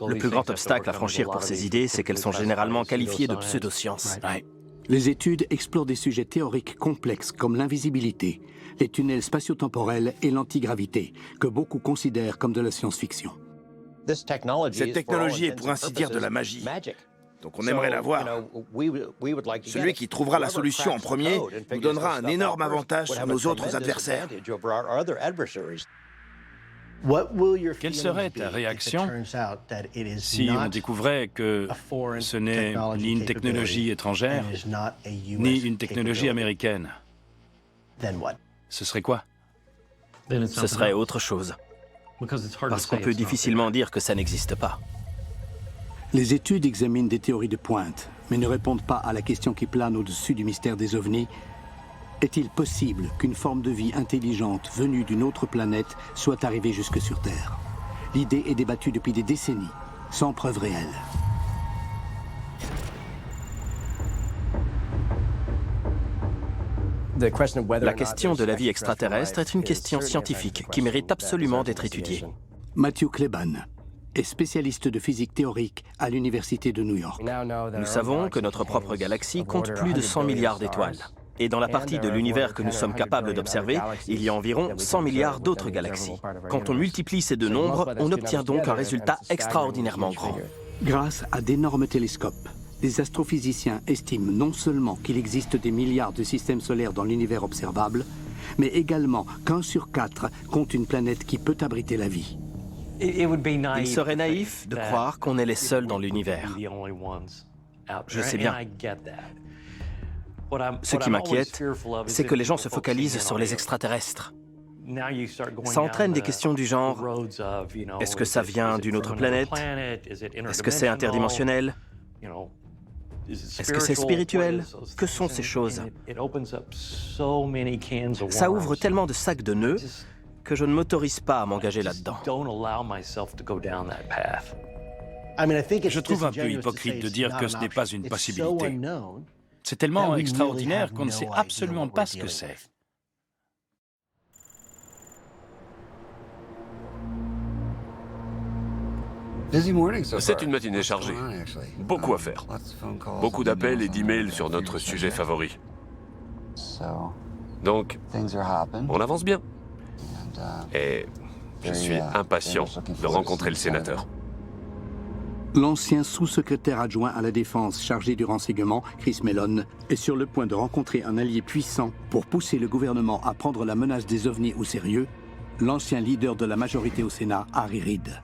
Le plus grand obstacle à franchir pour ces idées, c'est qu'elles sont généralement qualifiées de pseudosciences. Ouais. Les études explorent des sujets théoriques complexes comme l'invisibilité, les tunnels spatio-temporels et l'antigravité, que beaucoup considèrent comme de la science-fiction. Cette technologie est pour ainsi dire de la magie. Donc on aimerait la voir. Celui qui trouvera la solution en premier nous donnera un énorme avantage sur nos autres adversaires. Quelle serait ta réaction si on découvrait que ce n'est ni une technologie étrangère, ni une technologie américaine? Ce serait quoi? Ce serait autre chose. Parce qu'on peut difficilement dire que ça n'existe pas. Les études examinent des théories de pointe, mais ne répondent pas à la question qui plane au-dessus du mystère des ovnis. Est-il possible qu'une forme de vie intelligente venue d'une autre planète soit arrivée jusque sur Terre? L'idée est débattue depuis des décennies, sans preuve réelle. La question de la vie extraterrestre est une question scientifique qui mérite absolument d'être étudiée. Matthew Kleban est spécialiste de physique théorique à l'Université de New York. Nous savons que notre propre galaxie compte plus de 100 milliards d'étoiles. Et dans la partie de l'univers que nous sommes capables d'observer, il y a environ 100 milliards d'autres galaxies. Quand on multiplie ces deux nombres, on obtient donc un résultat extraordinairement grand. Grâce à d'énormes télescopes, les astrophysiciens estiment non seulement qu'il existe des milliards de systèmes solaires dans l'univers observable, mais également qu'1 sur 4 compte une planète qui peut abriter la vie. Il serait naïf de croire qu'on est les seuls dans l'univers. Je sais bien. Ce qui m'inquiète, c'est que les gens se focalisent sur les extraterrestres. Ça entraîne des questions du genre, est-ce que ça vient d'une autre planète? Est-ce que c'est interdimensionnel? Est-ce que c'est spirituel? Que sont ces choses? Ça ouvre tellement de sacs de nœuds que je ne m'autorise pas à m'engager là-dedans. Je trouve un peu hypocrite de dire que ce n'est pas une possibilité. C'est tellement extraordinaire qu'on ne sait absolument pas ce que c'est. C'est une matinée chargée. Beaucoup à faire. Beaucoup d'appels et d'emails sur notre sujet favori. Donc, on avance bien. Et je suis impatient de rencontrer le sénateur. L'ancien sous-secrétaire adjoint à la Défense chargé du renseignement, Chris Mellon, est sur le point de rencontrer un allié puissant pour pousser le gouvernement à prendre la menace des ovnis au sérieux, l'ancien leader de la majorité au Sénat, Harry Reid.